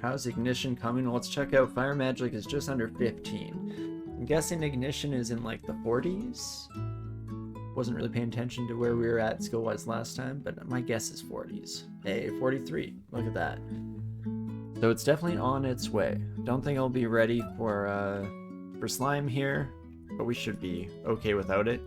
How's Ignition coming? Well, let's check out. Fire Magic is just under 15. I'm guessing Ignition is in like the 40s. Wasn't really paying attention to where we were at skill-wise last time, but my guess is 40s. Hey, 43. Look at that. So it's definitely on its way. Don't think I'll be ready for slime here, but we should be okay without it.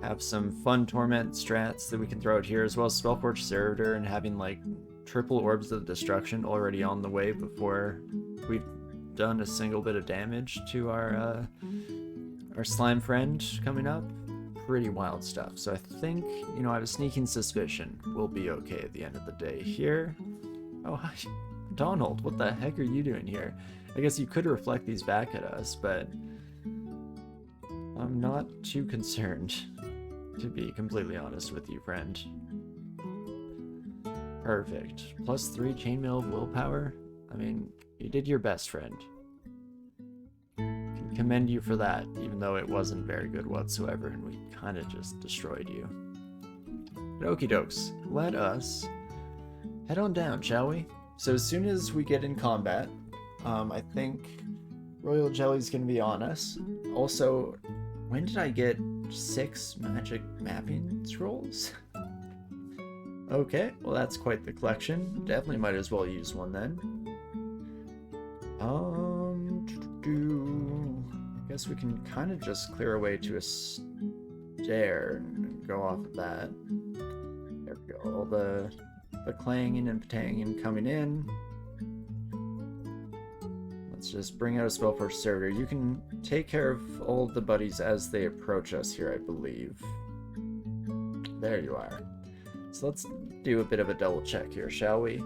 Have some fun torment strats that we can throw out here, as well as Spellforge Servitor and having like triple Orbs of Destruction already on the way before we've done a single bit of damage to our slime friend coming up. Pretty wild stuff. So I think, you know, I have a sneaking suspicion we'll be okay at the end of the day here. Oh, hi. Donald, what the heck are you doing here? I guess you could reflect these back at us, but I'm not too concerned, to be completely honest with you, friend. Perfect. +3 chainmail willpower. I mean, you did your best, friend. Can commend you for that, even though it wasn't very good whatsoever, and we kind of just destroyed you. But okie dokes, let us head on down, shall we? So as soon as we get in combat, I think Royal Jelly's gonna be on us. Also, when did I get 6 magic mapping scrolls? Okay, well that's quite the collection. Definitely might as well use one then. I guess we can kind of just clear away to a stair and go off of that. There we go. All the clanging and patanging coming in. Let's just bring out a Spellforge Servitor. You can take care of all of the buddies as they approach us here, I believe. There you are. So let's do a bit of a double check here, shall we?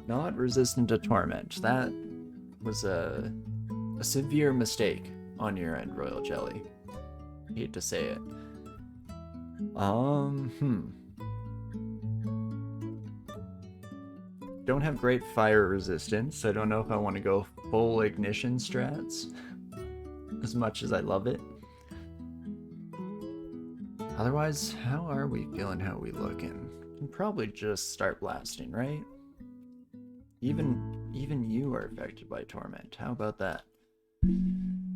Not resistant to torment. That was a severe mistake on your end, Royal Jelly. Hate to say it. Don't have great fire resistance, so I don't know if I want to go full ignition strats as much as I love it. Otherwise, how are we feeling? How are we looking? Can probably just start blasting, right? Even you are affected by torment. How about that?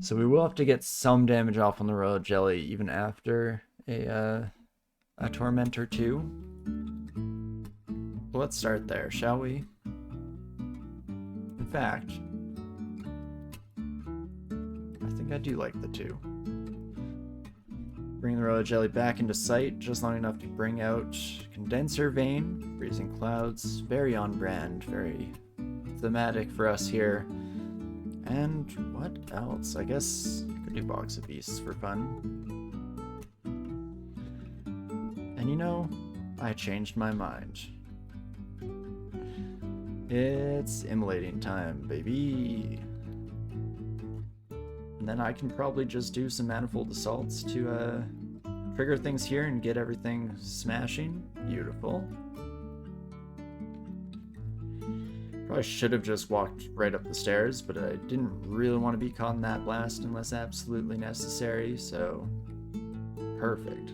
So we will have to get some damage off on the Royal Jelly even after a torment or two. Let's start there, shall we? In fact, I think I do like the 2. Bring the Royal Jelly back into sight, just long enough to bring out Condenser Vein, Freezing Clouds, very on brand, very thematic for us here. And what else? I guess I could do Box of Beasts for fun. And you know, I changed my mind. It's immolating time, baby. And then I can probably just do some Manifold Assaults to trigger things here and get everything smashing. Beautiful. Probably should have just walked right up the stairs, but I didn't really want to be caught in that blast unless absolutely necessary, so perfect.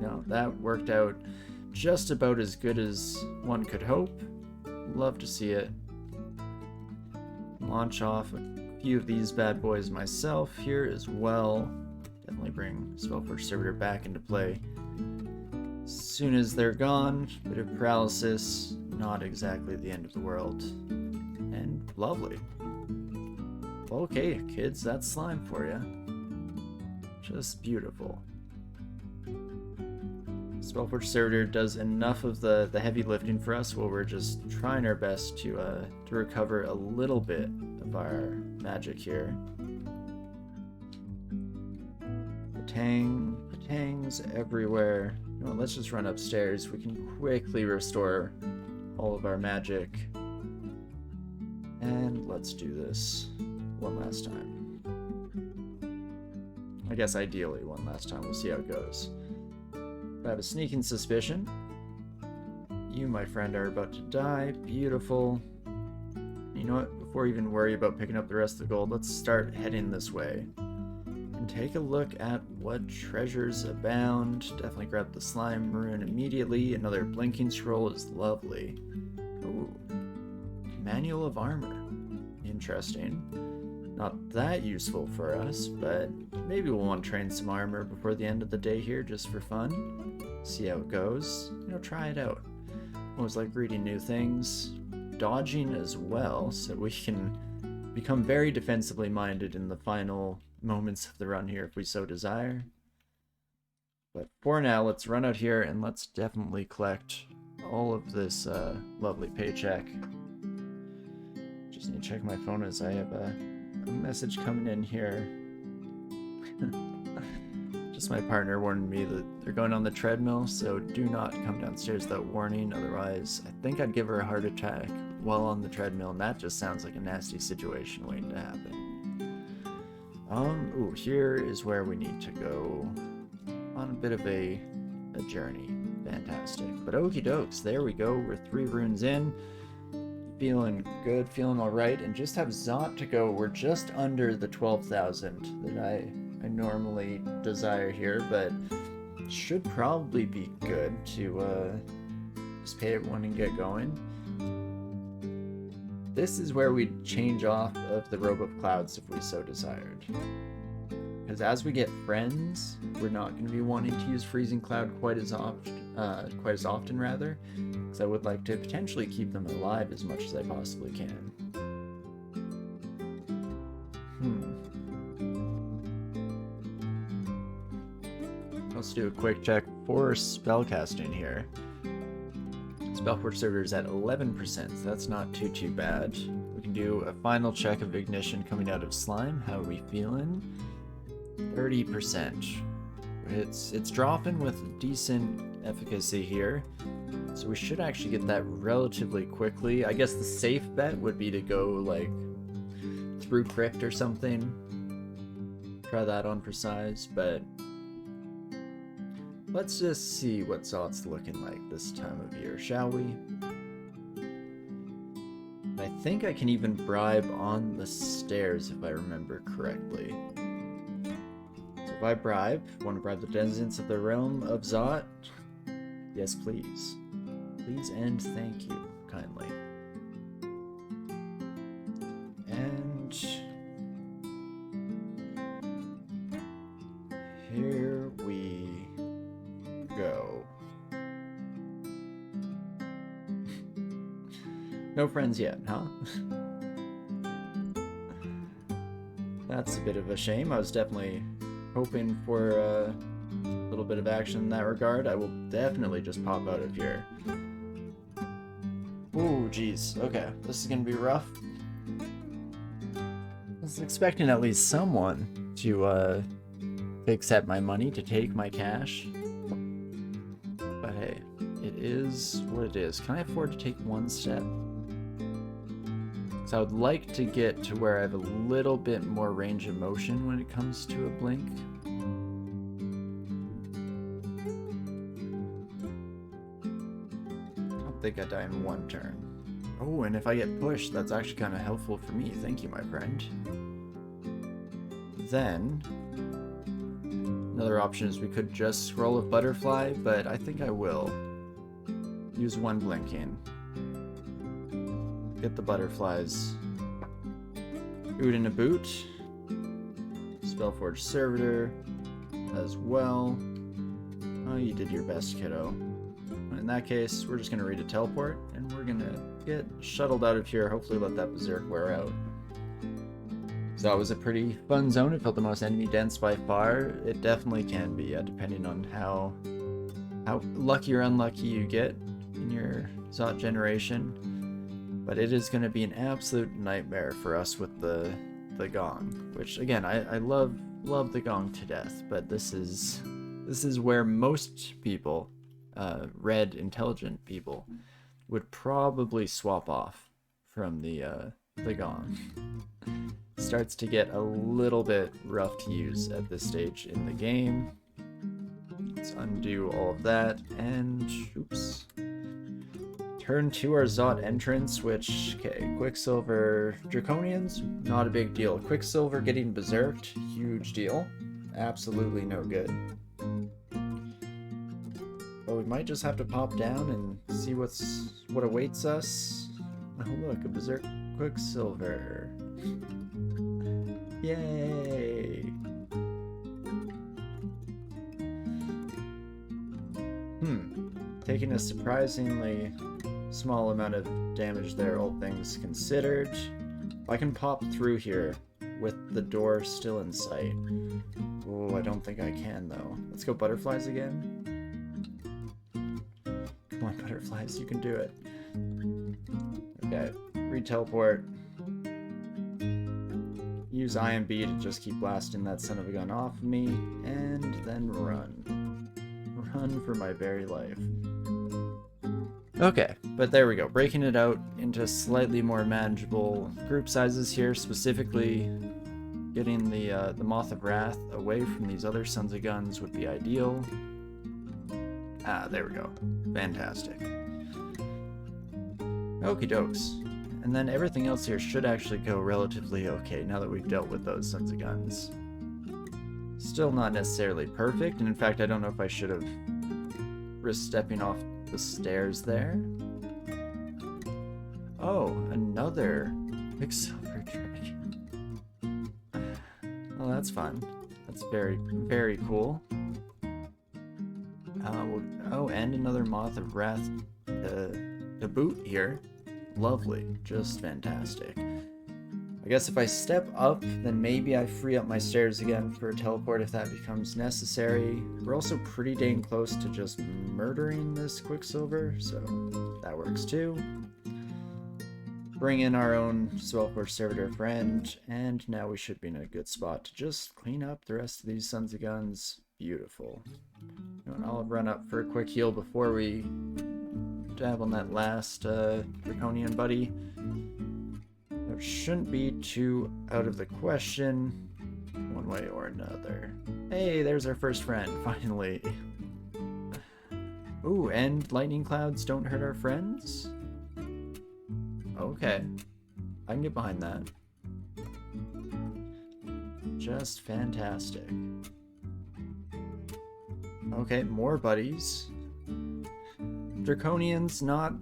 No, that worked out just about as good as one could hope. Love to see it. Launch off a few of these bad boys myself here as well. Definitely bring Spellforge Servitor back into play. As soon as they're gone, bit of paralysis, not exactly the end of the world. And lovely. Okay, kids, that's slime for you. Just beautiful. Spellforge Servitor does enough of the heavy lifting for us while we're just trying our best to recover a little bit of our magic here. Patangs everywhere. You know, let's just run upstairs. We can quickly restore all of our magic. And let's do this one last time. I guess ideally one last time. We'll see how it goes. I have a sneaking suspicion. You, my friend, are about to die. Beautiful. You know what? Before we even worry about picking up the rest of the gold, let's start heading this way. And take a look at what treasures abound. Definitely grab the slime rune immediately. Another blinking scroll is lovely. Ooh. Manual of Armor. Interesting. Not that useful for us, but maybe we'll want to train some armor before the end of the day here just for fun. See how it goes. You know, try it out. Always like reading new things. Dodging as well, so we can become very defensively minded in the final moments of the run here if we so desire. But for now, let's run out here and let's definitely collect all of this lovely paycheck. Just need to check my phone as I have a message coming in here. Just my partner warned me that they're going on the treadmill, so do not come downstairs without warning, otherwise I think I'd give her a heart attack while on the treadmill, and that just sounds like a nasty situation waiting to happen. Ooh, here is where we need to go on a bit of a journey. Fantastic. But okie dokes, there we go, we're 3 runes in. Feeling good, feeling alright, and just have Zot to go. We're just under the 12,000 that I normally desire here, but should probably be good to just pay everyone and get going. This is where we change off of the Robe of Clouds if we so desired. Because as we get friends, we're not going to be wanting to use Freezing Cloud quite as often, rather, because I would like to potentially keep them alive as much as I possibly can. Let's do a quick check for spellcasting here. Spellforge Servitor is at 11%, so that's not too bad. We can do a final check of Ignition coming out of Slime. How are we feeling? 30%. It's dropping with decent efficacy here, so we should actually get that relatively quickly. I guess the safe bet would be to go like through Crypt or something. Try that on Precise, but let's just see what Zot's looking like this time of year, shall we? I think I can even bribe on the stairs if I remember correctly. So if I want to bribe the denizens of the realm of Zot? Yes, please. Please and thank you, kindly. And here we go. No friends yet, huh? That's a bit of a shame. I was definitely hoping for a little bit of action in that regard. I will definitely just pop out of here. Ooh, geez. Okay, this is gonna be rough. I was expecting at least someone to accept my money, to take my cash. But hey, it is what it is. Can I afford to take one step? So I would like to get to where I have a little bit more range of motion when it comes to a blink. I don't think I die in one turn. Oh, and if I get pushed, that's actually kind of helpful for me. Thank you, my friend. Then another option is we could just scroll with Butterfly, but I think I will use one blinking. Get the butterflies. Ood in a boot. Spellforge Servitor as well. Oh, you did your best, kiddo. In that case, we're just going to read a teleport, and we're going to get shuttled out of here, hopefully let that Berserk wear out. So that was a pretty fun zone. It felt the most enemy dense by far. It definitely can be, depending on how lucky or unlucky you get in your Zot generation. But it is going to be an absolute nightmare for us with the Gong, which again, I love the Gong to death, but this is where most people, red intelligent people, would probably swap off from the Gong. Starts to get a little bit rough to use at this stage in the game. Let's undo all of that, and oops. Turn to our Zot entrance, which, okay, Quicksilver Draconians, not a big deal. Quicksilver getting berserked, huge deal. Absolutely no good. But we might just have to pop down and see what awaits us. Oh look, a berserk quicksilver. Yay! Taking a surprisingly small amount of damage there, all things considered. I can pop through here with the door still in sight. Oh, I don't think I can though. Let's go butterflies again. Come on, butterflies, you can do it. Okay, re-teleport. Use IMB to just keep blasting that son of a gun off of me, and then run. Run for my very life. Okay, but there we go. Breaking it out into slightly more manageable group sizes here, specifically getting the Moth of Wrath away from these other sons of guns would be ideal. Ah, there we go. Fantastic. Okie dokes. And then everything else here should actually go relatively okay now that we've dealt with those sons of guns. Still not necessarily perfect, and in fact I don't know if I should have risked stepping off the stairs there. Oh, another Quicksilver trick. Oh, that's fun. That's very, very cool. Oh, and another Moth of Wrath to boot here. Lovely. Just fantastic. I guess if I step up, then maybe I free up my stairs again for a teleport if that becomes necessary. We're also pretty dang close to just murdering this Quicksilver, so that works too. Bring in our own Spellforge Servitor friend, and now we should be in a good spot to just clean up the rest of these sons of guns. Beautiful. And I'll run up for a quick heal before we dab on that last Draconian buddy. It shouldn't be too out of the question, one way or another. Hey, there's our first friend, finally. Ooh, and lightning clouds don't hurt our friends? Okay, I can get behind that. Just fantastic. Okay, more buddies. Draconians, not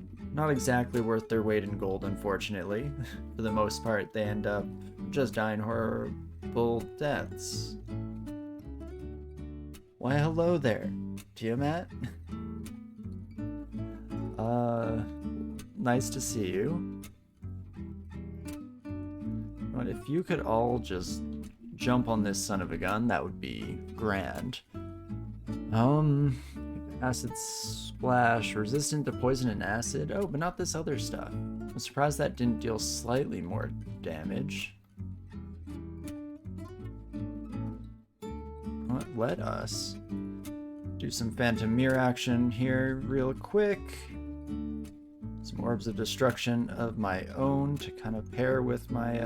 exactly worth their weight in gold, unfortunately. For the most part, they end up just dying horrible deaths. Why, hello there, Tiamat. Nice to see you. But if you could all just jump on this son of a gun, that would be grand. Acid splash, resistant to poison and acid. Oh, but not this other stuff. I'm surprised that didn't deal slightly more damage. Let us do some Phantom Mirror action here real quick. Some Orbs of Destruction of my own to kind of pair with my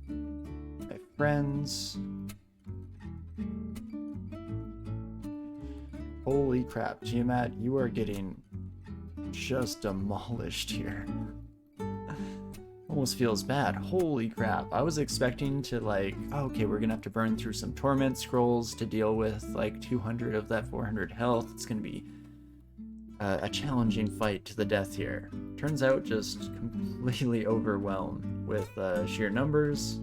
my friends. Holy crap, Tiamat, you are getting just demolished here. Almost feels bad. Holy crap. I was expecting to like, oh, okay, we're gonna have to burn through some Torment Scrolls to deal with like 200 of that 400 health. It's gonna be a challenging fight to the death here. Turns out just completely overwhelmed with sheer numbers.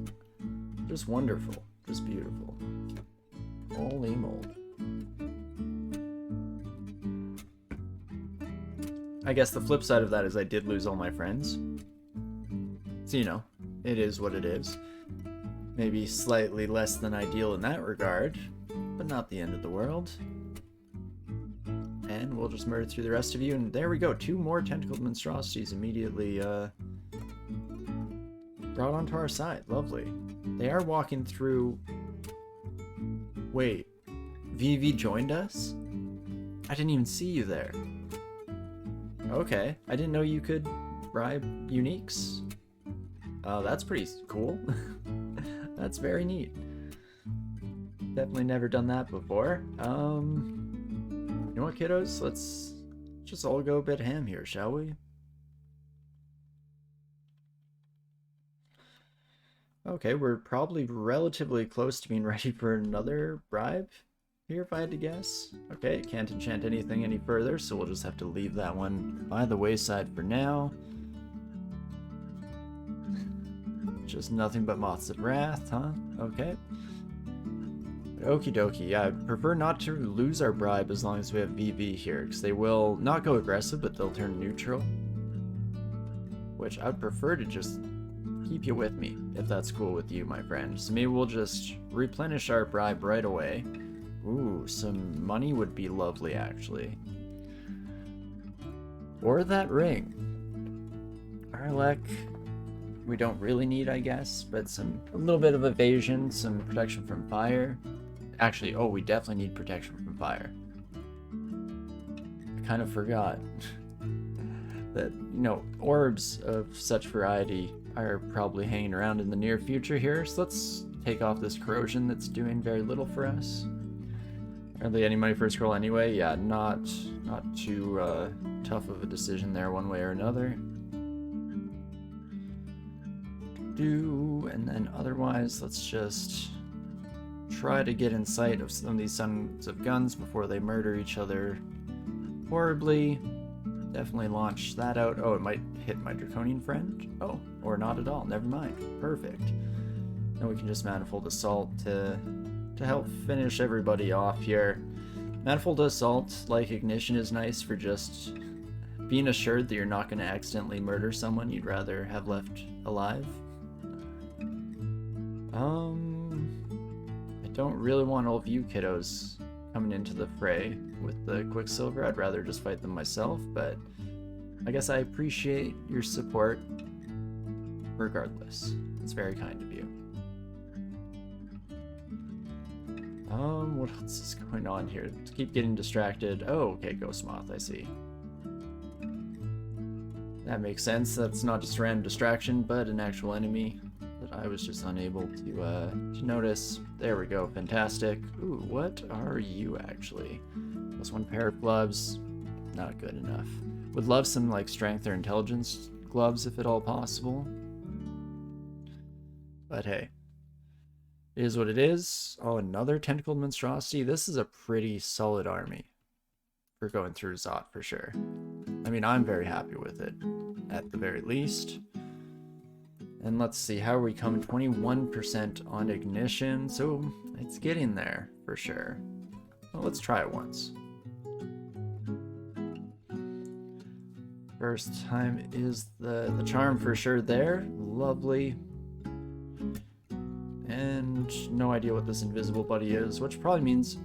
Just wonderful. Just beautiful. Holy mold. I guess the flip side of that is I did lose all my friends. So, you know, it is what it is. Maybe slightly less than ideal in that regard, but not the end of the world. And we'll just murder through the rest of you, and there we go. 2 more tentacled monstrosities immediately brought onto our side. Lovely. They are walking through... Wait. VV joined us? I didn't even see you there. Okay, I didn't know you could bribe uniques. Oh, that's pretty cool. That's very neat. Definitely never done that before. You know what, kiddos? Let's just all go a bit ham here, shall we? Okay, we're probably relatively close to being ready for another bribe here, if I had to guess. Okay, can't enchant anything any further, so we'll just have to leave that one by the wayside for now. Just nothing but Moths of Wrath, huh? Okay. Okie dokie, yeah, I prefer not to lose our bribe as long as we have VV here, because they will not go aggressive, but they'll turn neutral. Which I would prefer to just keep you with me, if that's cool with you, my friend. So maybe we'll just replenish our bribe right away. Ooh, some money would be lovely, actually. Or that ring. Arlec, we don't really need, I guess, but a little bit of evasion, some protection from fire. Actually, oh, we definitely need protection from fire. I kind of forgot that, you know, orbs of such variety are probably hanging around in the near future here. So let's take off this corrosion that's doing very little for us. Hardly any money for a scroll anyway. Yeah, not too tough of a decision there one way or another. And then otherwise, let's just try to get in sight of some of these Sons of Guns before they murder each other horribly. Definitely launch that out. Oh, it might hit my Draconian friend. Oh, or not at all. Never mind. Perfect. Then we can just Manifold Assault to help finish everybody off here. Manifold Assault, like Ignition, is nice for just being assured that you're not going to accidentally murder someone you'd rather have left alive. I don't really want all of you kiddos coming into the fray with the Quicksilver. I'd rather just fight them myself, but I guess I appreciate your support regardless. It's very kind of you. What else is going on here? To keep getting distracted. Oh, okay, Ghost Moth, I see. That makes sense. That's not just a random distraction, but an actual enemy that I was just unable to notice. There we go, fantastic. Ooh, what are you actually? Plus one pair of gloves, not good enough. Would love some like strength or intelligence gloves if at all possible. But hey, it is what it is. Oh, another Tentacled Monstrosity. This is a pretty solid army for going through Zot for sure. I mean, I'm very happy with it, at the very least. And let's see, how are we coming? 21% on Ignition, so it's getting there for sure. Well, let's try it once. First time is the charm for sure there. Lovely. And no idea what this invisible buddy is, which probably means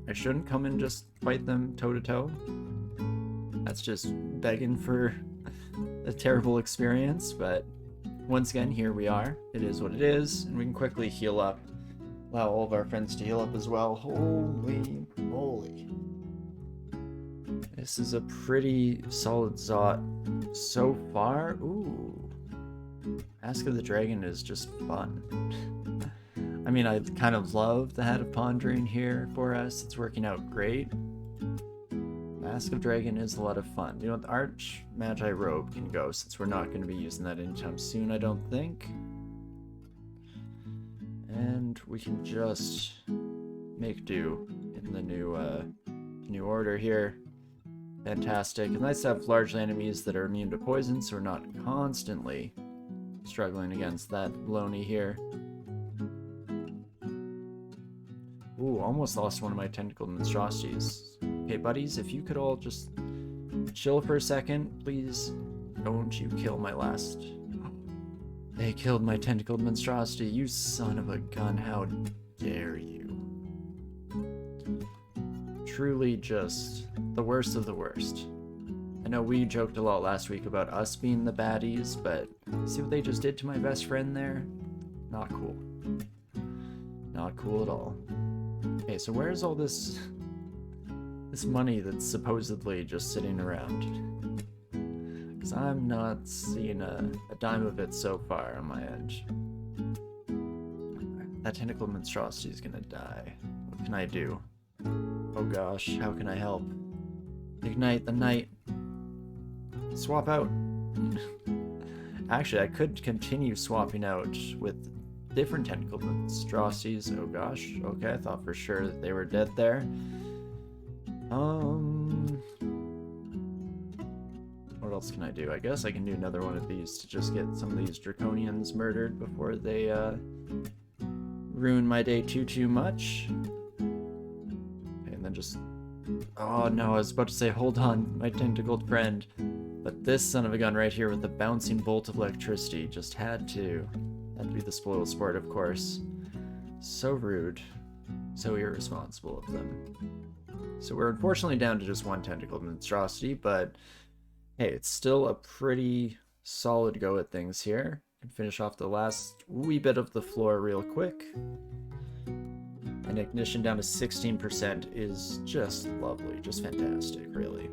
I shouldn't come and just fight them toe-to-toe. That's just begging for a terrible experience, but once again, here we are. It is what it is, and we can quickly heal up. Allow all of our friends to heal up as well. Holy moly. This is a pretty solid Zot so far. Ooh. Mask of the Dragon is just fun. I mean, I kind of love the Hat of Pondering here for us. It's working out great. Mask of Dragon is a lot of fun. You know, the Arch Magi Robe can go, since we're not going to be using that anytime soon, I don't think. And we can just make do in the new order here. Fantastic. It's nice to have large enemies that are immune to poison, so we're not constantly struggling against that baloney here. Ooh, almost lost one of my Tentacled Monstrosities. Okay, buddies, if you could all just chill for a second, please. Don't you kill my last... They killed my Tentacled Monstrosity, you son of a gun, how dare you. Truly just the worst of the worst. I know we joked a lot last week about us being the baddies, but see what they just did to my best friend there? Not cool. Not cool at all. Okay, so where's all this money that's supposedly just sitting around? Because I'm not seeing a dime of it so far on my edge. That Tentacled Monstrosity is gonna die. What can I do? Oh gosh, how can I help? Ignite the night. Swap out. Actually, I could continue swapping out with different Tentacled Monstrosities. Oh gosh, okay, I thought for sure that they were dead there. What else can I do? I guess I can do another one of these to just get some of these draconians murdered before they ruin my day too much. Okay, and then just... Oh no, I was about to say, hold on, my tentacled friend. But this son of a gun right here with the bouncing bolt of electricity just had to be the spoil sport, of course. So rude. So irresponsible of them. So we're unfortunately down to just one tentacled monstrosity, but hey, it's still a pretty solid go at things here. And finish off the last wee bit of the floor real quick. And ignition down to 16% is just lovely, just fantastic, really.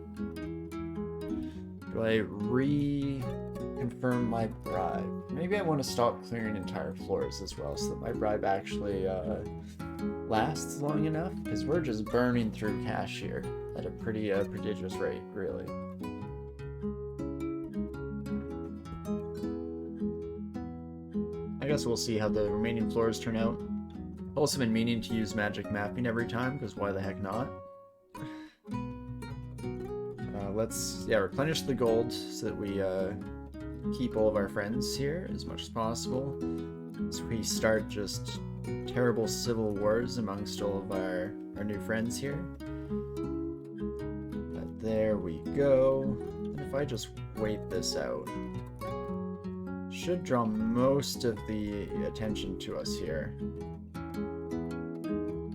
Do I reconfirm my bribe? Maybe I want to stop clearing entire floors as well, so that my bribe actually lasts long enough, because we're just burning through cash here at a pretty prodigious rate, really. I guess we'll see how the remaining floors turn out. I've also been meaning to use magic mapping every time, because why the heck not? Let's, replenish the gold so that we keep all of our friends here as much as possible. So we start just terrible civil wars amongst all of our new friends here. But there we go. And if I just wait this out, should draw most of the attention to us here.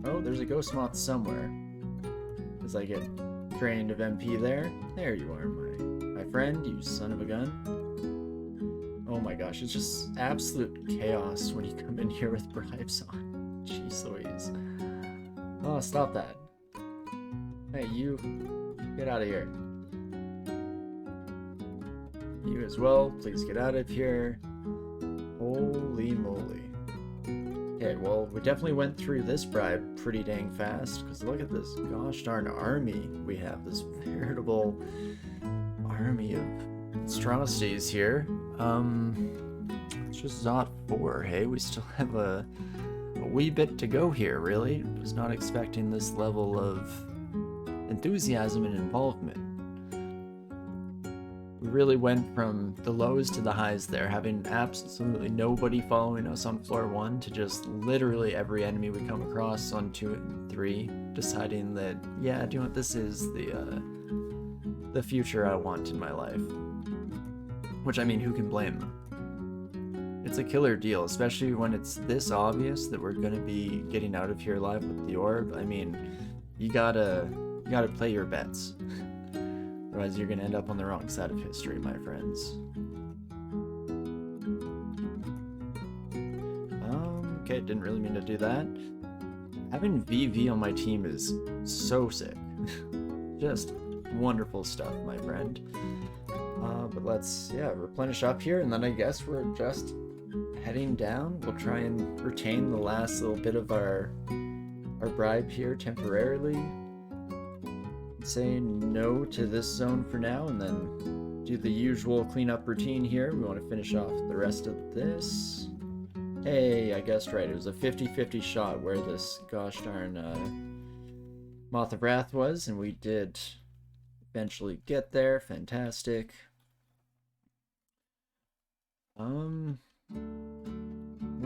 Oh, there's a ghost moth somewhere. As I get drained of MP there. There you are, my friend, you son of a gun. Oh my gosh, it's just absolute chaos when you come in here with bribes on. Jeez Louise. Oh, stop that. Hey, you. Get out of here. You as well, please get out of here. Holy moly. Okay, well, we definitely went through this bribe pretty dang fast, because look at this gosh darn army we have, this veritable army of monstrosities here. It's just Zot 4, hey? We still have a wee bit to go here, really. Was not expecting this level of enthusiasm and involvement. We really went from the lows to the highs there, having absolutely nobody following us on floor 1 to just literally every enemy we come across on 2 and 3, deciding that, yeah, do you know what, this is the future I want in my life. Which, I mean, who can blame them? It's a killer deal, especially when it's this obvious that we're gonna be getting out of here alive with the orb. I mean, you gotta play your bets. Otherwise, you're going to end up on the wrong side of history, my friends. Okay, didn't really mean to do that. Having VV on my team is so sick. Just wonderful stuff, my friend. But let's, replenish up here, and then I guess we're just heading down. We'll try and retain the last little bit of our bribe here temporarily. Say no to this zone for now, and then do the usual cleanup routine here. We want to finish off the rest of this. Hey, I guessed right. It was a 50-50 shot where this gosh darn Moth of Wrath was, and we did eventually get there. Fantastic. Where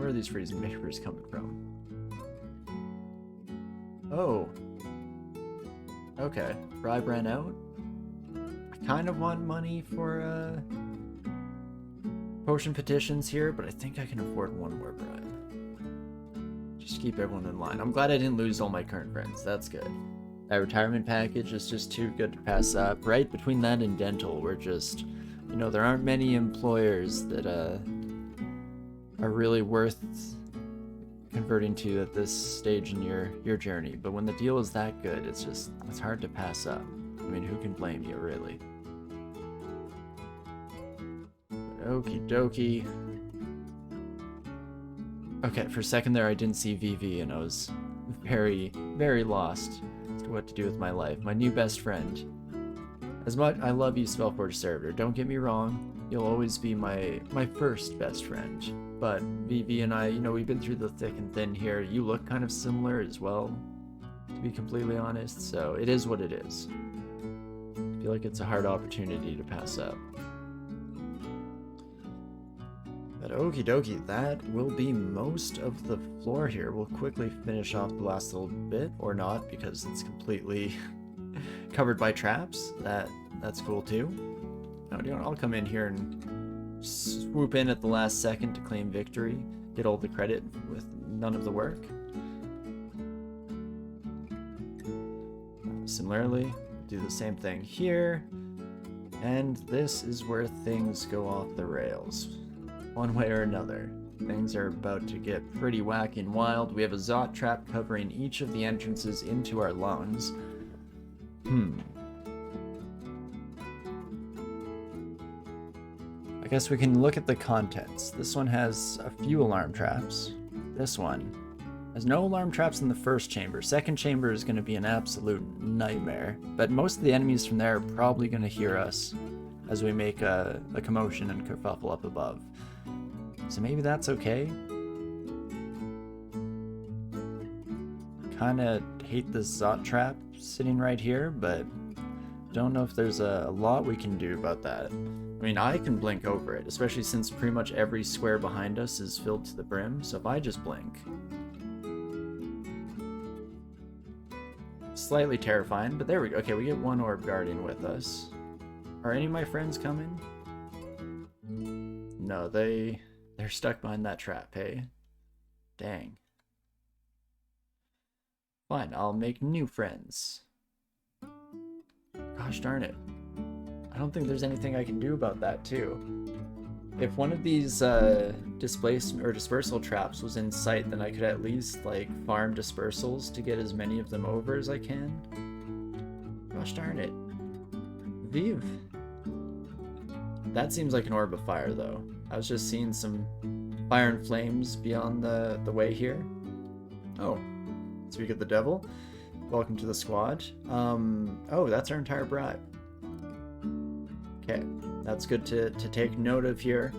are these freezing vapors coming from? Oh. Okay, bribe ran out. I kind of want money for potion petitions here, but I think I can afford one more bribe. Just keep everyone in line. I'm glad I didn't lose all my current friends. That's good. That retirement package is just too good to pass up. Right between that and dental, we're just, you know, there aren't many employers that are really worth converting to at this stage in your journey, but when the deal is that good, it's hard to pass up. I mean, who can blame you, really? Okie dokie. Okay, for a second there I didn't see VV and I was very, very lost as to what to do with my life. My new best friend. As much I love you, Spellforge Servitor, don't get me wrong, you'll always be my first best friend. But VV and I, you know, we've been through the thick and thin here. You look kind of similar as well, to be completely honest, so it is what it is. feel like it's a hard opportunity to pass up. But okie dokie, that will be most of the floor here. We'll quickly finish off the last little bit, or not, because it's completely covered by traps. That's cool too. No, you know, I'll come in here and swoop in at the last second to claim victory, get all the credit with none of the work. Similarly, do the same thing here, and this is where things go off the rails. One way or another. Things are about to get pretty wacky and wild. We have a Zot trap covering each of the entrances into our lungs. I guess we can look at the contents. This one has a few alarm traps. This one has no alarm traps in the first chamber. Second chamber is going to be an absolute nightmare. But most of the enemies from there are probably going to hear us as we make a commotion and kerfuffle up above. So maybe that's okay. Kinda hate this Zot trap sitting right here, but don't know if there's a lot we can do about that. I mean, I can blink over it, especially since pretty much every square behind us is filled to the brim, so if I just blink. Slightly terrifying, but there we go. Okay, we get one orb guardian with us. Are any of my friends coming? No, they're stuck behind that trap, hey? Dang. Fine, I'll make new friends. Gosh darn it. I don't think there's anything I can do about that, too. If one of these dispersal traps was in sight, then I could at least, like, farm dispersals to get as many of them over as I can. Gosh darn it. Vive. That seems like an orb of fire, though. I was just seeing some fire and flames beyond the way here. Oh, speak of the devil. Welcome to the squad. Oh, that's our entire bribe. Okay, that's good to take note of here.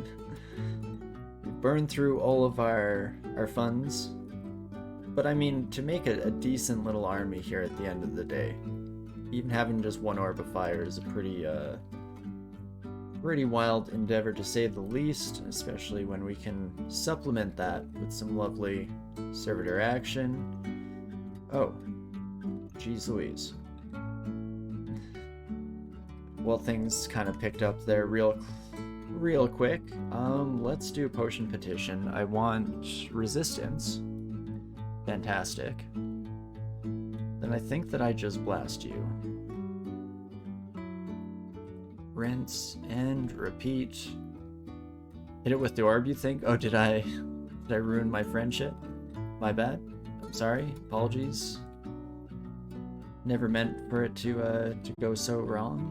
We've burned through all of our funds. But I mean, to make a decent little army here at the end of the day, even having just one orb of fire is a pretty wild endeavor to say the least, especially when we can supplement that with some lovely servitor action. Oh, geez Louise. Well, things kind of picked up there real quick. Let's do a potion petition. I want resistance. Fantastic. Then I think that I just blast you. Rinse and repeat. Hit it with the orb, you think? Oh, did I ruin my friendship? My bad. I'm sorry. Apologies. Never meant for it to go so wrong.